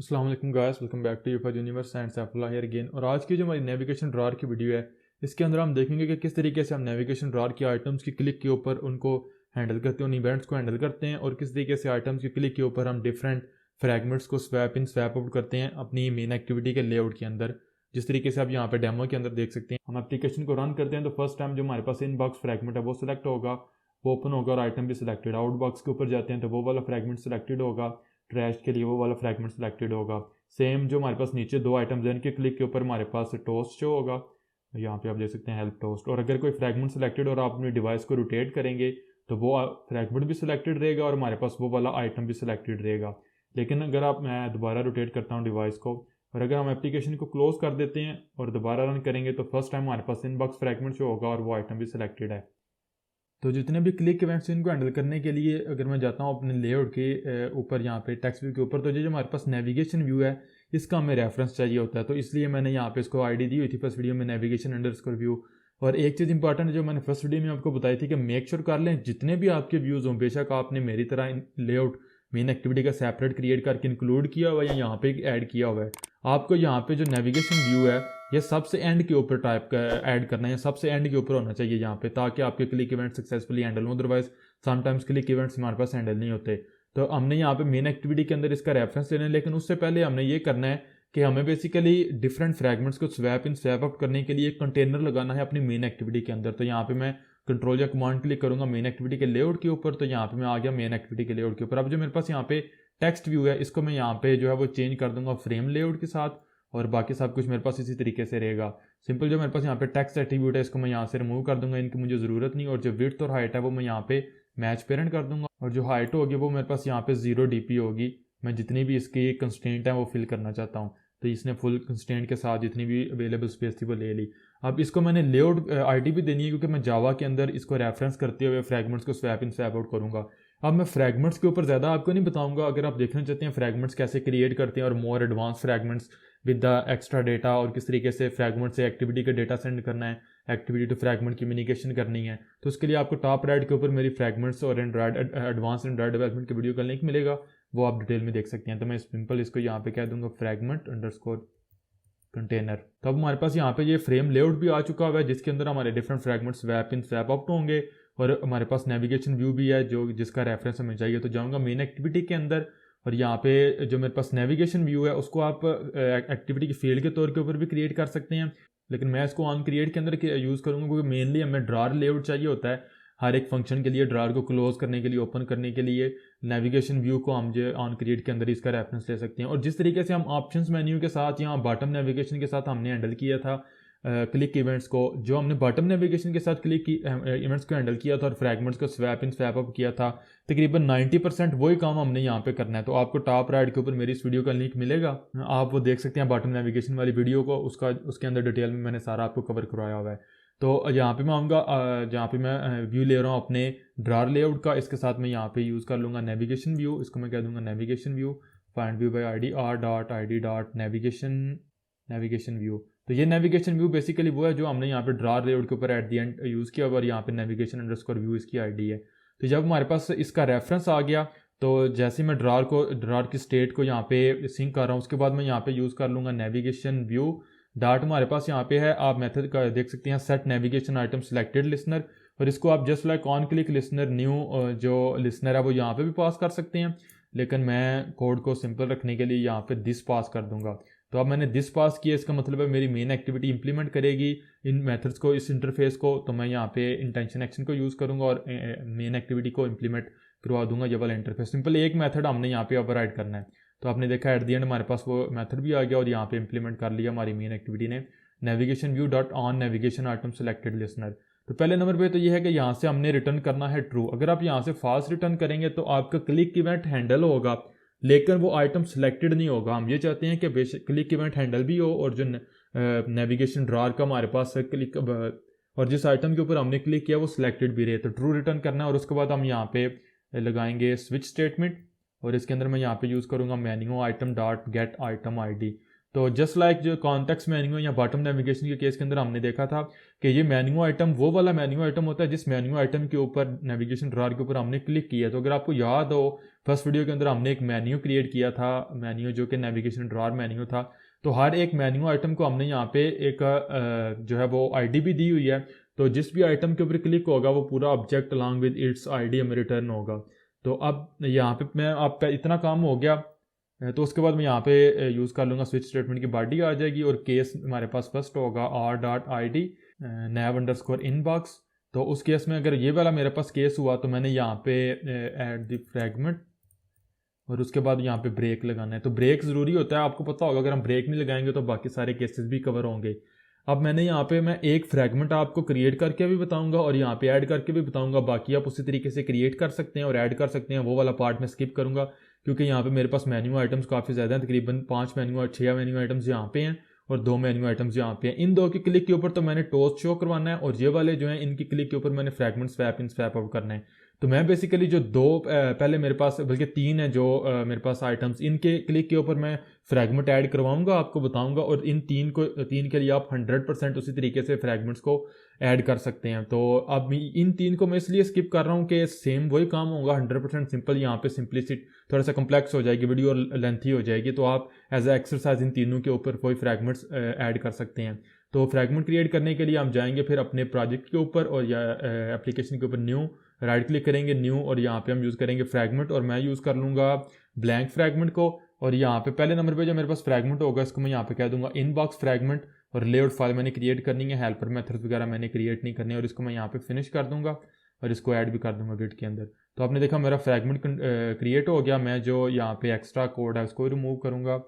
अस्सलाम वालेकुम guys, welcome back to यूफा universe and Saifullah here again. और आज की जो हमारी नेविगेशन ड्रॉर की वीडियो है, इसके अंदर हम देखेंगे कि किस तरीके से हम नेविगेशन ड्रॉर की आइटम्स की क्लिक के ऊपर उनको हैंडल करते हैं, उन इवेंट्स को हैंडल करते हैं, और किस तरीके से आइटम्स की क्लिक के ऊपर हम डिफरेंट फ्रैगमेंट्स को स्वैप इन स्वैप आउट करते हैं अपनी मेन एक्टिविटी के लेआउट के अंदर। जिस तरीके से आप यहाँ पे डेमो के अंदर देख सकते हैं, हम एप्लीकेशन को रन करते हैं तो फर्स्ट टाइम जो हमारे पास इनबॉक्स फ्रैगमेंट है वो सिलेक्ट होगा, वो ओपन होगा और आइटम भी सिलेक्टेड। आउटबॉक्स के ऊपर जाते हैं तो वो वाला फ्रैगमेंट सिलेक्टेड होगा, ट्रैश के लिए वो वाला फ्रैगमेंट सिलेक्टेड होगा। सेम जो हमारे पास नीचे दो आइटम्स हैं, इनके क्लिक के ऊपर हमारे पास टोस्ट शो होगा, यहाँ पे आप देख सकते हैं हेल्प टोस्ट। और अगर कोई फ्रैगमेंट सिलेक्टेड और आप अपनी डिवाइस को रोटेट करेंगे तो वो फ्रैगमेंट भी सिलेक्टेड रहेगा और हमारे पास वो वाला आइटम भी सिलेक्टेड रहेगा। लेकिन अगर मैं दोबारा रोटेट करता हूँ डिवाइस को, और अगर हम एप्लीकेशन को क्लोज कर देते हैं और दोबारा रन करेंगे तो फर्स्ट टाइम हमारे पास इनबॉक्स फ्रैगमेंट शो होगा और वो आइटम भी सिलेक्टेड है। तो जितने भी क्लिक इवेंट्स हैं इनको हैंडल करने के लिए अगर मैं जाता हूँ अपने लेआउट के ऊपर, यहाँ पे टेक्स्ट व्यू के ऊपर, तो जो हमारे पास नेविगेशन व्यू है इसका हमें रेफरेंस चाहिए होता है। तो इसलिए मैंने यहाँ पे इसको आईडी दी हुई थी फर्स्ट वीडियो में, नेविगेशन अंडरस्कोर व्यू। और एक चीज़ इंपॉर्टेंट जो मैंने फर्स्ट वीडियो में आपको बताई थी कि मेक श्योर कर लें जितने भी आपके व्यूज़ हों, बेशक आपने मेरी तरह लेआउट मेन एक्टिविटी का सेपरेट क्रिएट करके इंक्लूड किया हुआ है या यहाँ पे ऐड किया हुआ है, आपको यहाँ पे जो नेविगेशन व्यू है ये सबसे एंड के ऊपर टाइप का ऐड करना है, या सबसे एंड के ऊपर होना चाहिए यहाँ पे, ताकि आपके क्लिक इवेंट सक्सेसफुली हैंडल हो। अदरवाइज समटाइम्स क्लिक इवेंट्स हमारे पास हैंडल नहीं होते। तो हमने यहाँ पे मेन एक्टिविटी के अंदर इसका रेफरेंस लेना है, लेकिन उससे पहले हमने ये करना है कि हमें बेसिकली डिफरेंट फ्रैगमेंट्स को स्वैप इन स्वैप आउट करने के लिए एक कंटेनर लगाना है अपनी मेन एक्टिविटी के अंदर। तो यहाँ पे मैं कंट्रोल या कमांड क्लिक करूंगा मेन एक्टिविटी के लेआउट के ऊपर, तो यहाँ पे मैं आ गया मेन एक्टिविटी के लेआउट के ऊपर। अब जो मेरे पास यहाँ पे टेक्स्ट व्यू है इसको मैं यहाँ पे जो है वो चेंज कर दूंगा फ्रेम लेआउट के साथ, और बाकी सब कुछ मेरे पास इसी तरीके से रहेगा। सिंपल जो मेरे पास यहाँ पे टेक्स्ट एट्रीब्यूट है इसको मैं यहाँ से रिमूव कर दूंगा, इनकी मुझे ज़रूरत नहीं। और जो विड्थ और हाइट है वो मैं यहाँ पे मैच पेरेंट कर दूंगा, और जो हाइट होगी वो मेरे पास यहाँ पे 0 DP होगी। मैं जितनी भी इसकी कंस्टेंट है वो फिल करना चाहता हूँ, तो इसने फुल कंस्टेंट के साथ जितनी भी अवेलेबल स्पेस थी वो ले ली। अब इसको मैंने लेआउट आईडी भी देनी है, क्योंकि मैं जावा के अंदर इसको रेफरेंस करते हुए फ्रैगमेंट्स को स्वैप इन स्वैप आउट करूँगा। अब मैं फ्रैगमेंट्स के ऊपर ज़्यादा आपको नहीं बताऊंगा। अगर आप देखना चाहते हैं फ्रैगमेंट्स कैसे क्रिएट करते हैं और more advance fragments with the extra data, और किस तरीके से फ्रैगमेंट से एक्टिविटी का डेटा सेंड करना है, एक्टिविटी टू फ्रैगमेंट कम्युनिकेशन करनी है, तो उसके लिए आपको टॉप राइट के ऊपर मेरी फ्रैगमेंट्स और एंड्रॉइड एडवांस एंड्रॉइड डेवलपमेंट की वीडियो का लिंक मिलेगा, वो आप डिटेल में देख सकते हैं। तो मैं सिंपल इसको यहाँ पे कह दूंगा फ्रैगमेंट अंडरस्कोर कंटेनर। तो अब हमारे पास यहाँ पे ये फ्रेम लेआउट भी आ चुका हुआ है, जिसके अंदर हमारे different fragments swap in swap out होंगे, और हमारे पास नेविगेशन व्यू भी है जो जिसका रेफरेंस हमें चाहिए। तो जाऊँगा मेन एक्टिविटी के अंदर, और यहाँ पे जो मेरे पास नेविगेशन व्यू है उसको आप एक्टिविटी की फील्ड के तौर के ऊपर भी क्रिएट कर सकते हैं, लेकिन मैं इसको ऑन क्रिएट के अंदर यूज़ करूँगा, क्योंकि मेनली हमें ड्रॉर लेआउट चाहिए होता है हर एक फंक्शन के लिए। ड्रॉर को क्लोज करने के लिए, ओपन करने के लिए नेविगेशन व्यू को हम जो ऑन क्रिएट के अंदर इसका रेफरेंस ले सकते हैं। और जिस तरीके से हम ऑप्शंस मेन्यू के साथ यहाँ बॉटम नेविगेशन के साथ हमने हैंडल किया था क्लिक इवेंट्स को, जो हमने बॉटम नेविगेशन के साथ क्लिक इवेंट्स को हैंडल किया था और फ्रैगमेंट्स को स्वैप इन स्वैप अप किया था, तकरीबन 90% वही काम हमने यहाँ पे करना है। तो आपको टॉप राइट के ऊपर मेरी इस वीडियो का लिंक मिलेगा, आप वो देख सकते हैं बॉटम नेविगेशन वाली वीडियो को, उसके अंदर डिटेल में मैंने सारा आपको कवर करवाया हुआ है। तो यहाँ पे मैं आऊँगा, जहाँ पे मैं व्यू ले रहा हूँ अपने ड्रॉर लेआउट का, इसके साथ मैं यहाँ पे यूज़ कर लूँगा नेविगेशन व्यू। इसको मैं कह दूँगा navigation view, find view by ID r.id.नेविगेशन व्यू। तो ये नेविगेशन व्यू बेसिकली वो है जो हमने यहाँ पे ड्रॉर लेआउट के ऊपर एट दी एंड यूज़ किया, और यहाँ पे नेविगेशन अंडरस्कोर व्यू इसकी ID है। तो जब हमारे पास इसका रेफरेंस आ गया, तो जैसे मैं ड्रॉर की स्टेट को यहाँ पे सिंक कर रहा हूँ, उसके बाद मैं यहाँ पे यूज़ कर लूँगा नेविगेशन व्यू डाट। हमारे पास यहाँ पे है, आप मेथड का देख सकते हैं, set navigation item selected listener, और इसको आप just like on click listener new जो लिसनर है वो यहाँ पे भी पास कर सकते हैं, लेकिन मैं कोड को सिंपल रखने के लिए यहाँ पे दिस पास कर दूंगा। तो अब मैंने दिस पास किया, इसका मतलब है मेरी मेन एक्टिविटी इंप्लीमेंट करेगी इन मेथड्स को, इस इंटरफेस को। तो मैं यहाँ पे इंटेंशन एक्शन को यूज़ करूँगा और मेन एक्टिविटी को इंप्लीमेंट करवा दूंगा ये वाला इंटरफेस। सिंपल एक मेथड हमने यहाँ पे ओवरराइड करना है। तो आपने देखा एट द एंड हमारे पास वो मेथड भी आ गया, और यहाँ पे इंप्लीमेंट कर लिया हमारी मेन एक्टिविटी ने, navigation view dot on navigation item selected listener. तो पहले नंबर पे तो ये है कि यहाँ से हमने रिटर्न करना है ट्रू। अगर आप यहाँ से फॉल्स रिटर्न करेंगे तो आपका क्लिक इवेंट हैंडल होगा, लेकिन वो आइटम सिलेक्टेड नहीं होगा। हम ये चाहते हैं कि बेशक क्लिक इवेंट हैंडल भी हो, और जो नेविगेशन ड्रॉर का हमारे पास क्लिक और जिस आइटम के ऊपर हमने क्लिक किया वो सिलेक्टेड भी रहे। तो ट्रू रिटर्न करना है, और उसके बाद हम यहाँ पे लगाएंगे स्विच स्टेटमेंट, और इसके अंदर मैं यहाँ पे यूज़ करूँगा menu item dot gate item ID। तो जस्ट लाइक जो कॉन्टेक्स्ट मेन्यू या बॉटम नेविगेशन के केस के अंदर हमने देखा था कि ये मेन्यू आइटम वो वाला मेन्यू आइटम होता है जिस मेन्यू आइटम के ऊपर नेविगेशन ड्रॉअर के ऊपर हमने क्लिक किया। तो अगर आपको याद हो फर्स्ट वीडियो के अंदर हमने एक मेन्यू क्रिएट किया था, मेन्यू जो कि नेविगेशन ड्रॉअर मेन्यू था। तो हर एक मेन्यू आइटम को हमने यहाँ पे एक जो है वो आईडी भी दी हुई है। तो जिस भी आइटम के ऊपर क्लिक होगा वो पूरा object along with its ID हमें रिटर्न होगा। तो अब यहाँ पे मैं आपका इतना काम हो गया, तो उसके बाद मैं यहाँ पे यूज़ कर लूँगा स्विच स्टेटमेंट की बॉडी आ जाएगी और केस हमारे पास फर्स्ट होगा r.id nav_inbox। तो उस केस में अगर ये वाला मेरे पास केस हुआ तो मैंने यहाँ पे ऐड द फ्रैगमेंट और उसके बाद यहाँ पे ब्रेक लगाना है। तो ब्रेक ज़रूरी होता है, आपको पता होगा अगर हम ब्रेक नहीं लगाएंगे तो बाकी सारे केसेस भी कवर होंगे। अब मैंने यहाँ पे मैं एक फ्रैगमेंट आपको क्रिएट करके भी बताऊंगा और यहाँ पे ऐड करके भी बताऊंगा। बाकी आप उसी तरीके से क्रिएट कर सकते हैं और ऐड कर सकते हैं, वो वाला पार्ट मैं स्किप करूँगा क्योंकि यहाँ पे मेरे पास मेन्यू आइटम्स काफ़ी ज़्यादा हैं, तकरीबन 6 मेन्यू आइटम्स यहाँ पे हैं और 2 मेन्यू आइटम्स यहाँ पे हैं। इन 2 के क्लिक के ऊपर तो मैंने टोस्ट शो करवाना है और ये वाले जो हैं इनकी क्लिक के ऊपर मैंने fragment swap in swap out करना है। तो मैं बेसिकली जो 2 पहले मेरे पास बल्कि 3 है जो मेरे पास आइटम्स, इनके क्लिक के ऊपर मैं फ्रैगमेंट ऐड करवाऊंगा, आपको बताऊंगा और इन 3 के लिए आप 100% उसी तरीके से फ्रैगमेंट्स को ऐड कर सकते हैं। तो अब इन 3 को मैं इसलिए स्किप कर रहा हूँ कि सेम वही काम होगा 100% सिंपल। यहाँ पे सिंपलिसिटी थोड़ा सा कम्प्लेक्स हो जाएगी, वीडियो लेंथी हो जाएगी, तो आप एज ए एक्सरसाइज इन तीनों के ऊपर कोई फ्रैगमेंट्स ऐड कर सकते हैं। तो फ्रैगमेंट क्रिएट करने के लिए हम जाएंगे फिर अपने प्रोजेक्ट के ऊपर और या एप्लीकेशन के ऊपर न्यू राइट क्लिक करेंगे न्यू और यहाँ पे हम यूज़ करेंगे फ्रैगमेंट और मैं यूज़ कर लूँगा ब्लैंक फ्रैगमेंट को। और यहाँ पे पहले नंबर पे जो मेरे पास फ्रैगमेंट होगा इसको मैं यहाँ पे कह दूंगा इनबॉक्स फ्रैगमेंट और लेआउट फाइल मैंने क्रिएट करनी है, हेल्पर मेथड्स वगैरह मैंने क्रिएट नहीं करनी है और इसको मैं यहाँ पे फिनिश कर दूंगा और इसको ऐड भी कर दूंगा गिट के अंदर। तो आपने देखा मेरा फ्रैगमेंट क्रिएट हो गया। मैं जो यहाँ पे एक्स्ट्रा कोड है उसको रिमूव करूँगा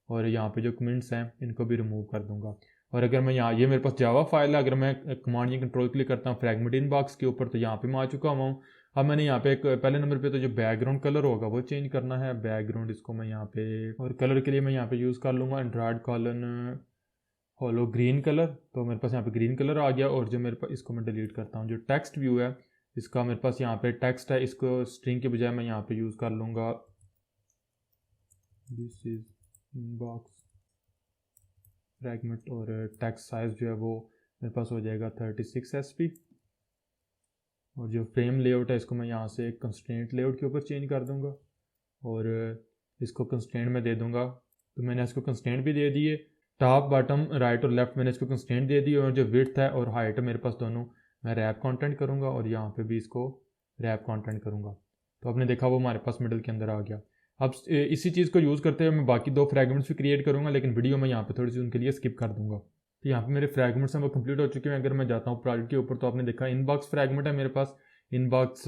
और यहाँ पे जो कमेंट्स हैं इनको भी रिमूव कर दूंगा। और अगर मैं यहाँ ये मेरे पास जावा फाइल है, अगर मैं कमांड या कंट्रोल क्लिक करता हूँ फ्रैगमेंट इनबॉक्स के ऊपर तो यहाँ पे मैं आ चुका हुआ हूँ। अब मैंने यहाँ पे एक पहले नंबर पे तो जो बैकग्राउंड कलर होगा वो चेंज करना है, बैकग्राउंड इसको मैं यहाँ पे और कलर के लिए मैं यहाँ पे यूज़ कर लूँगा एंड्रॉयड कॉलन होलो ग्रीन कलर। तो मेरे पास यहाँ पे ग्रीन कलर आ गया और जो मेरे पास इसको मैं डिलीट करता हूँ। जो टेक्स्ट व्यू है इसका मेरे पास यहाँ पे टेक्स्ट है, इसको स्ट्रिंग के बजाय मैं यहाँ पे यूज़ कर लूँगा दिस इज इनबॉक्स फ्रैगमेंट और टेक्स्ट साइज जो है वो मेरे पास हो जाएगा 36 SP। और जो फ्रेम लेआउट है इसको मैं यहाँ से कंस्ट्रेंट लेआउट के ऊपर चेंज कर दूँगा और इसको कंस्ट्रेंट में दे दूँगा। तो मैंने इसको कंस्ट्रेंट भी दे दिए, टॉप बॉटम राइट और लेफ्ट मैंने इसको कंस्ट्रेंट दे दिए और जो विड्थ है और हाइट है मेरे पास दोनों मैं रैप कंटेंट करूँगा और यहाँ पे भी इसको रैप कंटेंट करूँगा। तो आपने देखा वो हमारे पास मिडल के अंदर आ गया। अब इसी चीज़ को यूज़ करते हुए मैं बाकी 2 फ्रैगमेंट्स भी क्रिएट करूँगा लेकिन वीडियो में यहाँ पे थोड़ी सी उनके लिए स्किप कर दूँगा। तो यहाँ पे मेरे फ्रैगमेंट्स हैं वो कंप्लीट हो चुके हैं। अगर मैं जाता हूँ प्रोजेक्ट के ऊपर तो आपने देखा इनबॉक्स फ्रैगमेंट है मेरे पास। इनबॉक्स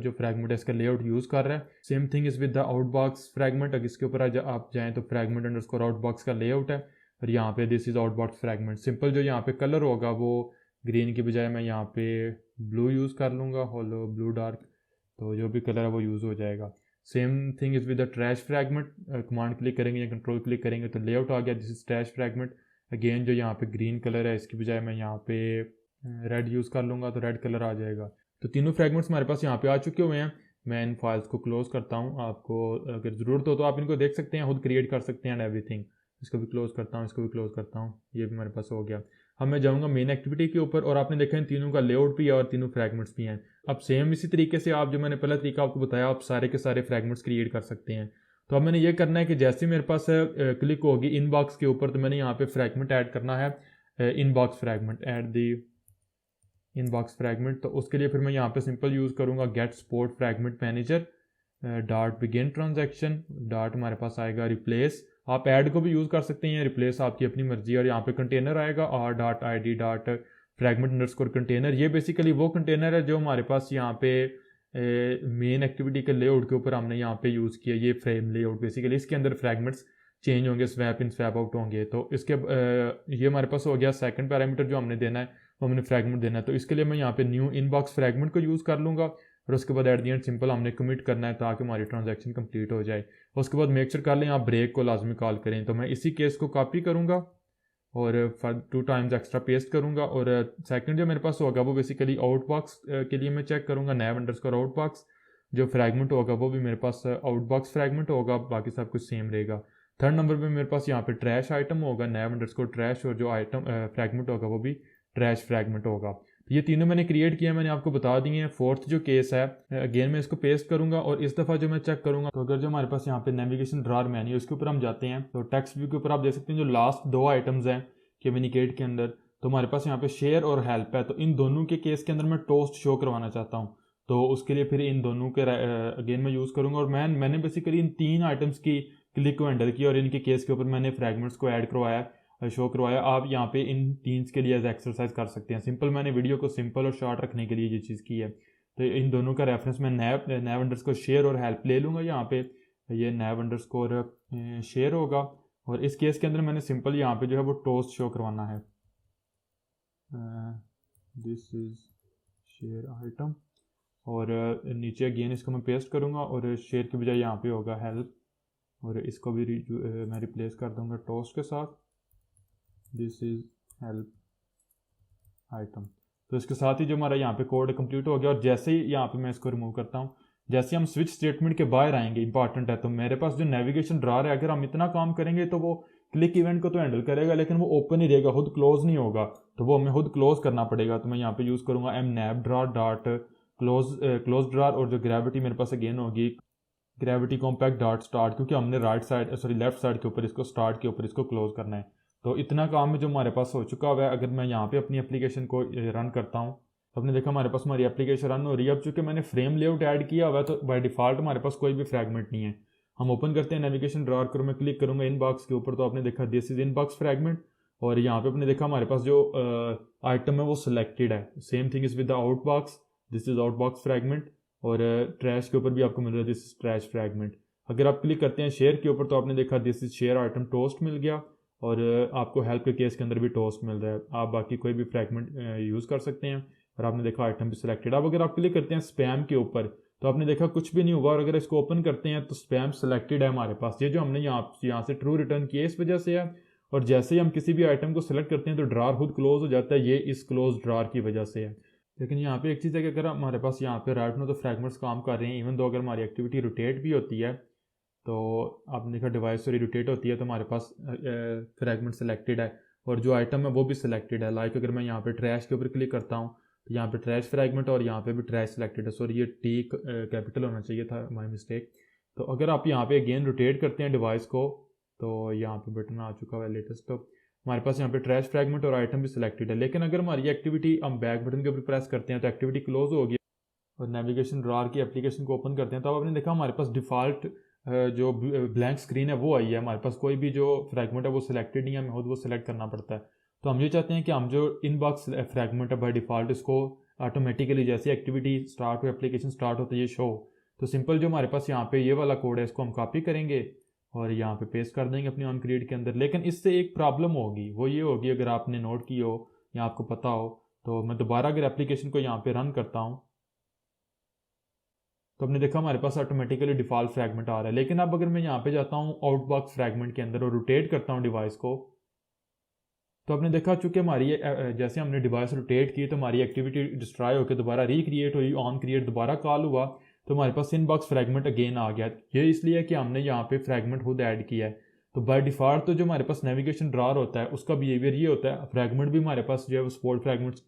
जो फ्रैगमेंट है इसका लेआउट यूज़ कर रहा है। Same thing is with the outbox fragment. अगर इसके ऊपर आप जाएँ तो फ्रैगमेंट अंडरस्कोर आउटबॉक्स का लेआउट है और यहाँ पे this is outbox fragment. Simple जो यहाँ पे कलर होगा वो ग्रीन की बजाय मैं यहाँ पे ब्लू यूज़ कर लूँगा, होलो ब्लू डार्क। तो जो भी कलर है वो यूज़ हो जाएगा। Same thing is with the trash fragment. Command click करेंगे या कंट्रोल क्लिक करेंगे तो लेआउट आ गया, this is trash fragment. Again जो यहाँ पे ग्रीन कलर है इसकी बजाय मैं यहाँ पे रेड यूज़ कर लूँगा तो रेड कलर आ जाएगा। तो तीनों फ्रैगमेंट्स हमारे पास यहाँ पे आ चुके हुए हैं। मैं इन फाइल्स को क्लोज करता हूँ, आपको अगर ज़रूरत हो तो आप इनको देख सकते हैं, खुद क्रिएट कर सकते हैं एंड एवरीथिंग। इसको भी क्लोज करता हूँ, इसको भी क्लोज करता हूँ, ये भी हमारे पास हो गया। अब मैं जाऊँगा मेन एक्टिविटी के ऊपर और आपने देखा इन तीनों का लेआउट भी है और तीनों फ्रैगमेंट्स भी हैं। अब सेम इसी तरीके से आप जो मैंने पहला तरीका आपको बताया आप सारे के सारे फ्रैगमेंट्स क्रिएट कर सकते हैं। तो अब मैंने ये करना है कि जैसे मेरे पास क्लिक होगी इनबॉक्स के ऊपर तो मैंने यहाँ पे फ्रैगमेंट ऐड करना है, inbox fragment, add the inbox fragment. तो उसके लिए फिर मैं यहाँ पे सिंपल यूज़ करूँगा get support fragment manager dot begin transaction dot हमारे पास आएगा रिप्लेस। आप ऐड को भी यूज़ कर सकते हैं, रिप्लेस आपकी अपनी मर्जी। और यहाँ पे कंटेनर आएगा r.id dot fragment underscore container. ये बेसिकली वो कंटेनर है जो हमारे पास यहाँ पे मेन एक्टिविटी के लेआउट के ऊपर हमने यहाँ पे यूज़ किया। ये फ्रेम लेआउट बेसिकली इसके अंदर फ्रैगमेंट्स चेंज होंगे, स्वैप इन स्वैप आउट होंगे। तो इसके ये हमारे पास हो गया सेकंड पैरामीटर जो हमने देना है, वो हमने फ्रैगमेंट देना है। तो इसके लिए मैं यहाँ पे न्यू इनबॉक्स फ्रैगमेंट को यूज़ कर लूँगा और उसके बाद एट दी एंड सिंपल हमने कमिट करना है ताकि हमारी ट्रांजैक्शन कंप्लीट हो जाए। उसके बाद मेक श्योर कर लें आप ब्रेक को लाजमी कॉल करें। तो मैं इसी केस को कॉपी करूँगा और 2 टाइम्स एक्स्ट्रा पेस्ट करूँगा और सेकंड जो मेरे पास होगा वो बेसिकली आउटबॉक्स के लिए मैं चेक करूँगा nav अंडरस्कोर आउटबॉक्स। जो फ्रैगमेंट होगा वो भी मेरे पास आउटबॉक्स फ्रैगमेंट होगा, बाकी सब कुछ सेम रहेगा। थर्ड नंबर पे मेरे पास यहाँ पे ट्रैश आइटम होगा, नैव अंडरस्कोर ट्रैश, और जो आइटम फ्रैगमेंट होगा वो भी ट्रैश फ्रैगमेंट होगा। तो ये तीनों मैंने क्रिएट किया, मैंने आपको बता दिए हैं। फोर्थ जो केस है, अगेन मैं इसको पेस्ट करूंगा और इस दफ़ा जो मैं चेक करूंगा, तो अगर जो हमारे पास यहाँ पे नेविगेशन ड्रॉर मेन्यू उसके ऊपर हम जाते हैं, तो टेक्स्ट व्यू के ऊपर आप देख सकते हैं जो लास्ट दो आइटम्स हैं कम्युनिकेट के अंदर, तो हमारे पास यहाँ पे शेयर और हेल्प है। तो इन दोनों के केस के अंदर मैं टोस्ट शो करवाना चाहता हूँ, तो उसके लिए फिर इन दोनों के अगेन मैं यूज़ करूँगा। और मैंने बेसिकली इन तीन आइटम्स की क्लिक को हैंडल किया और इनके केस के ऊपर मैंने फ्रैगमेंट्स को ऐड करवाया, शो करवाया। आप यहाँ पे इन तीन के लिए एज एक्सरसाइज कर सकते हैं। सिंपल मैंने वीडियो को सिंपल और शॉर्ट रखने के लिए ये चीज़ की है। तो इन दोनों का रेफरेंस मैं नैव अंडरस्कोर शेयर और हेल्प ले लूँगा। यहाँ पे ये नैव अंडरस्कोर शेयर होगा और इस केस के अंदर मैंने सिंपल यहाँ पे जो है वो टोस्ट शो करवाना है। दिस इज शेयर आइटम, और नीचे अगेन इसको मैं पेस्ट करूँगा और शेयर की बजाय यहाँ पे होगा हेल्प, और इसको भी मैं रिप्लेस कर दूँगा टोस्ट के साथ। This is help item. तो इसके साथ ही जो हमारा यहाँ पे कोड कंप्लीट हो गया। और जैसे ही यहाँ पे मैं इसको रिमूव करता हूँ, जैसे हम स्विच स्टेटमेंट के बाहर आएंगे, इंपॉर्टेंट है, तो मेरे पास जो नेविगेशन ड्रॉर है, अगर हम इतना काम करेंगे तो वो क्लिक इवेंट को तो हैंडल करेगा, लेकिन वो ओपन ही रहेगा, खुद क्लोज नहीं होगा। तो वो हमें खुद क्लोज करना पड़ेगा। तो मैं यहाँ पे यूज़ करूँगा क्लोज ड्रॉर, और जो ग्रेविटी मेरे पास अगेन होगी ग्रेविटी कॉम्पैक्ट डॉट स्टार्ट, क्योंकि हमने लेफ्ट साइड के ऊपर इसको स्टार्ट के ऊपर इसको क्लोज करना है। तो इतना काम जो हमारे पास हो चुका हुआ है। अगर मैं यहाँ पे अपनी एप्लीकेशन को रन करता हूँ, तो आपने देखा हमारे पास हमारी एप्लीकेशन रन हो रही है। अब चूंकि मैंने फ्रेम लेआउट ऐड किया हुआ है, तो बाय डिफॉल्ट हमारे पास कोई भी फ्रैगमेंट नहीं है। हम ओपन करते हैं नेविगेशन ड्रॉर करो, मैं क्लिक करूँगा इनबॉक्स के ऊपर, तो आपने देखा दिस इज इनबॉक्स फ्रैगमेंट, और यहाँ पे आपने देखा हमारे पास जो आइटम है वो सिलेक्टेड है। Same thing is with the outbox, this is outbox fragment, और ट्रैश के ऊपर भी आपको मिल रहा है दिस इज ट्रैश फ्रैगमेंट। अगर आप क्लिक करते हैं शेयर के ऊपर, तो आपने देखा this is share item toast मिल गया, और आपको हेल्प के केस के अंदर भी टोस्ट मिल रहा है। आप बाकी कोई भी फ्रैगमेंट यूज़ कर सकते हैं, और आपने देखा आइटम भी सिलेक्टेड। अब अगर आप क्लिक करते हैं स्पैम के ऊपर, तो आपने देखा कुछ भी नहीं हुआ, और अगर इसको ओपन करते हैं तो स्पैम सिलेक्टेड है हमारे पास। ये जो हमने यहाँ से ट्रू रिटर्न किया इस वजह से है। और जैसे ही हम किसी भी आइटम को सिलेक्ट करते हैं तो ड्रॉर खुद क्लोज हो जाता है, ये इस क्लोज ड्रॉर की वजह से है। लेकिन यहाँ पे एक चीज़ है कि अगर हमारे पास यहाँ पे राइट में तो फ्रैगमेंट्स काम कर रहे हैं, इवन दो अगर हमारी एक्टिविटी रोटेट भी होती है, तो आपने देखा डिवाइस से रोटेट होती है, तो हमारे पास फ्रैगमेंट सेलेक्टेड है और जो आइटम है वो भी सिलेक्टेड है। लाइक अगर मैं यहाँ पे ट्रैश के ऊपर क्लिक करता हूँ, तो यहाँ पे ट्रैश फ्रैगमेंट और यहाँ पे भी ट्रैश सिलेक्टेड है। सॉरी, ये टी कैपिटल होना चाहिए था, माय मिस्टेक। तो अगर आप यहाँ पे अगेन रोटेट करते हैं डिवाइस को, तो यहाँ पे बटन आ चुका है लेटेस्ट, तो हमारे पास यहाँ पे ट्रैश फ्रैगमेंट और आइटम भी सिलेक्टेड है। लेकिन अगर हमारी एक्टिविटी हम बैक बटन के ऊपर प्रेस करते हैं तो एक्टिविटी क्लोज होगी, और नेविगेशन ड्रॉर की एप्लीकेशन को ओपन करते हैं, तो अब आपने देखा हमारे पास डिफ़ॉल्ट जो ब्लैंक स्क्रीन है वो आई है। हमारे पास कोई भी जो फ्रैगमेंट है वो सिलेक्टेड नहीं है, हमें खुद वो सिलेक्ट करना पड़ता है। तो हम ये चाहते हैं कि हम जो इनबॉक्स फ्रैगमेंट है बाय डिफ़ॉल्ट, इसको ऑटोमेटिकली जैसे एक्टिविटी स्टार्ट हो, एप्लीकेशन स्टार्ट होते ये शो। तो सिंपल जो हमारे पास यहाँ पे ये वाला कोड है, इसको हम कॉपी करेंगे और यहाँ पे पेस्ट कर देंगे अपनी ऑन क्रिएट के अंदर। लेकिन इससे एक प्रॉब्लम होगी, वो ये होगी, अगर आपने नोट की हो या आपको पता हो, तो मैं दोबारा अगर एप्लीकेशन को यहाँ पे रन करता हूँ, तो आपने देखा हमारे पास ऑटोमेटिकली डिफ़ॉल्ट फ्रैगमेंट आ रहा है। लेकिन अब अगर मैं यहाँ पे जाता हूँ आउटबॉक्स फ्रैगमेंट के अंदर और रोटेट करता हूँ डिवाइस को, तो आपने देखा चूंकि हमारी जैसे हमने डिवाइस रोटेट की तो हमारी एक्टिविटी डिस्ट्रॉय होकर दोबारा रिक्रिएट हुई, ऑन क्रिएट दोबारा कॉल हुआ, तो हमारे पास इनबॉक्स फ्रैगमेंट अगेन आ गया। ये इसलिए कि हमने यहाँ पे फ्रैगमेंट खुद ऐड किया है। तो बाय डिफ़ॉल्ट तो जो हमारे पास नेविगेशन ड्रॉर होता है उसका बिहेवियर ये होता है, फ्रैगमेंट भी हमारे पास जो है वो सपोर्ट फ्रैगमेंट्स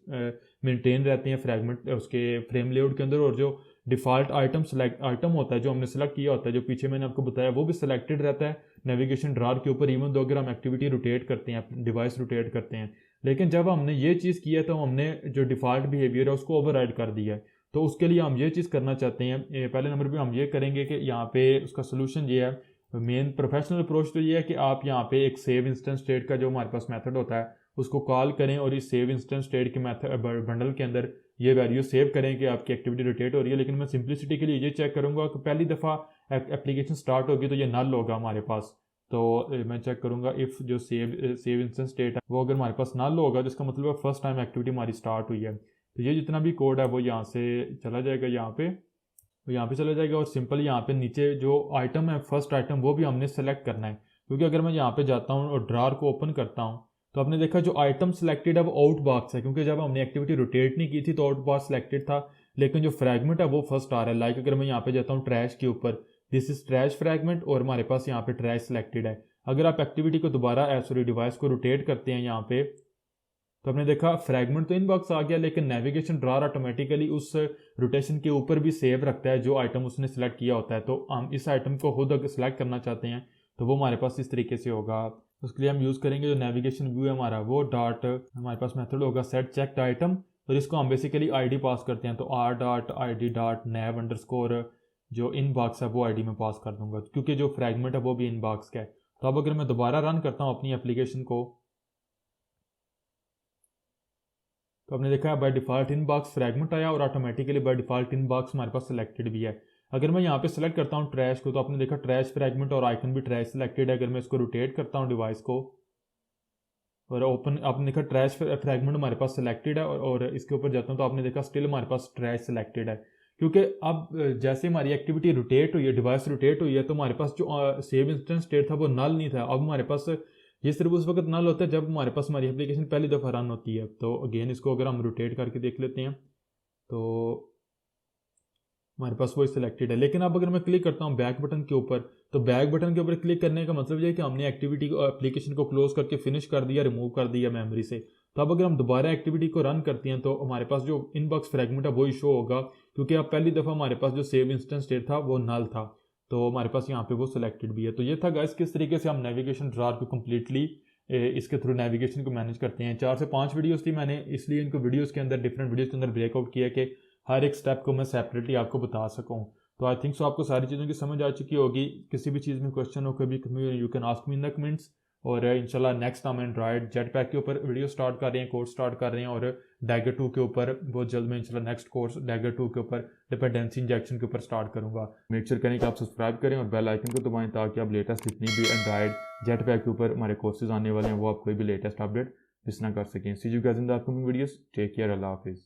मेंटेन रहते हैं फ्रैगमेंट उसके फ्रेम लेआउट के अंदर, और जो डिफ़ॉल्ट आइटम होता है जो हमने सेलेक्ट किया होता है, जो पीछे मैंने आपको बताया, वो भी सिलेक्टेड रहता है नेविगेशन ड्रॉर के ऊपर, इवन दो अगर हम एक्टिविटी रोटेट करते हैं, डिवाइस रोटेट करते हैं। लेकिन जब हमने ये चीज़ किया तो हमने जो डिफ़ॉल्ट बिहेवियर है उसको ओवरराइड कर दिया है। तो उसके लिए हम ये चीज़ करना चाहते हैं। पहले नंबर पे हम ये करेंगे कि यहाँ पे उसका सोल्यूशन ये है, मेन प्रोफेशनल अप्रोच तो ये है कि आप यहाँ पे एक सेव इंस्टेंस स्टेट का जो हमारे पास मेथड होता है उसको कॉल करें, और इस सेव इंस्टेंस स्टेट के मेथड बंडल के अंदर ये वैल्यू सेव करें कि आपकी एक्टिविटी रोटेट हो रही है। लेकिन मैं सिंप्लिसिटी के लिए ये चेक करूँगा कि पहली दफ़ा एप्लीकेशन स्टार्ट होगी तो ये नल होगा हमारे पास। तो मैं चेक करूँगा इफ़ जो सेव इंस्टेंस स्टेट है वो अगर हमारे पास नल होगा, तो इसका मतलब है फर्स्ट टाइम एक्टिविटी हमारी स्टार्ट हुई है। तो ये जितना भी कोड है वो यहाँ से चला जाएगा, यहाँ पे चला जाएगा, और सिंपल यहाँ पे नीचे जो आइटम है फर्स्ट आइटम वो भी हमने सेलेक्ट करना है। क्योंकि अगर मैं यहाँ पे जाता हूँ और ड्रॉर को ओपन करता हूँ, तो आपने देखा जो आइटम सेलेक्टेड है वो आउट बॉक्स है, क्योंकि जब हमने एक्टिविटी रोटेट नहीं की थी तो आउट बॉक्स सेलेक्टेड था, लेकिन जो फ्रैगमेंट है वो फर्स्ट आ रहा है। लाइक अगर मैं यहाँ पे जाता हूँ ट्रैश के ऊपर, दिस इज ट्रैश फ्रैगमेंट, और हमारे पास यहाँ पे ट्रैश सेलेक्टेड है। अगर आप एक्टिविटी को दोबारा डिवाइस को रोटेट करते हैं यहाँ पे, तो आपने देखा फ्रैगमेंट तो इनबॉक्स आ गया, लेकिन नेविगेशन ड्रॉअर ऑटोमेटिकली उस रोटेशन के ऊपर भी सेव रखता है जो आइटम उसने सेलेक्ट किया होता है। तो हम इस आइटम को खुद अगर सेलेक्ट करना चाहते हैं तो वो हमारे पास इस तरीके से होगा। उसके लिए हम यूज़ करेंगे जो नेविगेशन व्यू है हमारा, वो डॉट हमारे पास मेथड होगा सेट चेक्ड आइटम, और इसको हम बेसिकली आईडी पास करते हैं। तो R dot I D dot naive under score जो इनबॉक्स है वो आईडी में पास कर दूंगा, क्योंकि जो फ्रैगमेंट है वो भी इनबॉक्स का है। तो अब अगर मैं दोबारा रन करता हूँ अपनी एप्लीकेशन को, तो आपने देखा है बाय डिफ़ॉल्ट इनबॉक्स फ्रैगमेंट आया और ऑटोमेटिकली बाय डिफ़ॉल्ट इनबॉक्स हमारे पास सिलेक्टेड भी है। अगर मैं यहाँ पे सेलेक्ट करता हूँ ट्रैश को, तो आपने देखा ट्रैश फ्रैगमेंट और आइकन भी ट्रैश सिलेक्टेड है। अगर मैं इसको रोटेट करता हूँ डिवाइस को और ओपन, आपने देखा ट्रैश फ्रैगमेंट हमारे पास सिलेक्टेड है, और इसके ऊपर जाता हूँ तो आपने देखा स्टिल हमारे पास ट्रैश सिलेक्टेड है। क्योंकि अब जैसे हमारी एक्टिविटी रोटेट हुई है, डिवाइस रोटेट हुई है, तो हमारे पास जो सेव इंस्टेंस स्टेट था वो नल नहीं था। अब हमारे पास ये सिर्फ उस वक्त नल होता है जब हमारे पास हमारी एप्लीकेशन पहली दफ़ा रन होती है। तो अगेन इसको अगर हम रोटेट करके देख लेते हैं तो हमारे पास वो सिलेक्टेड है। लेकिन अब अगर मैं क्लिक करता हूँ बैक बटन के ऊपर, तो बैक बटन के ऊपर क्लिक करने का मतलब ये है कि हमने एक्टिविटी को एप्लीकेशन को क्लोज करके फिनिश कर दिया, रिमूव कर दिया मेमोरी से। तो अब अगर हम दोबारा एक्टिविटी को रन करते हैं तो हमारे पास जो इनबॉक्स फ्रैगमेंट है वो ही शो होगा, क्योंकि अब पहली दफ़ा हमारे पास जो सेव इंस्टेंस स्टेट था वो नल था। तो हमारे पास यहाँ पे वो सिलेक्टेड भी है। तो ये था गाइस किस तरीके से हम नेविगेशन ड्रॉअर को कम्प्लीटली इसके थ्रू नेविगेशन को मैनेज करते हैं। 4 से 5 वीडियोस थी मैंने, इसलिए इनको वीडियोस के अंदर डिफरेंट वीडियोस के अंदर ब्रेकआउट किया कि हर एक स्टेप को मैं सेपरेटली आपको बता सकूं। तो आई थिंक सो आपको सारी चीज़ों की समझ आ चुकी होगी। किसी भी चीज़ में क्वेश्चन हो कभी you can ask me in the comments. और इंशाल्लाह नेक्स्ट हम एंड्रॉयड जेट पैक के ऊपर वीडियो स्टार्ट कर रहे हैं, कोर्स स्टार्ट कर रहे हैं, और डैगर 2 के ऊपर बहुत जल्द में इंशाल्लाह नेक्स्ट कोर्स डैगर 2 के ऊपर डिपेंडेंसी इंजेक्शन के ऊपर स्टार्ट करूंगा। मेक श्योर करें कि आप सब्सक्राइब करें और बेल आइकन को दबाएं ताकि आप लेटेस्ट जितनी भी एंड्रॉयड जेट पैक के ऊपर हमारे कोर्सेज आने वाले हैं वो आप कोई भी लेटेस्ट अपडेट मिस ना कर सकें। See you guys in the upcoming videos. Take care, अल्लाह हाफिज़।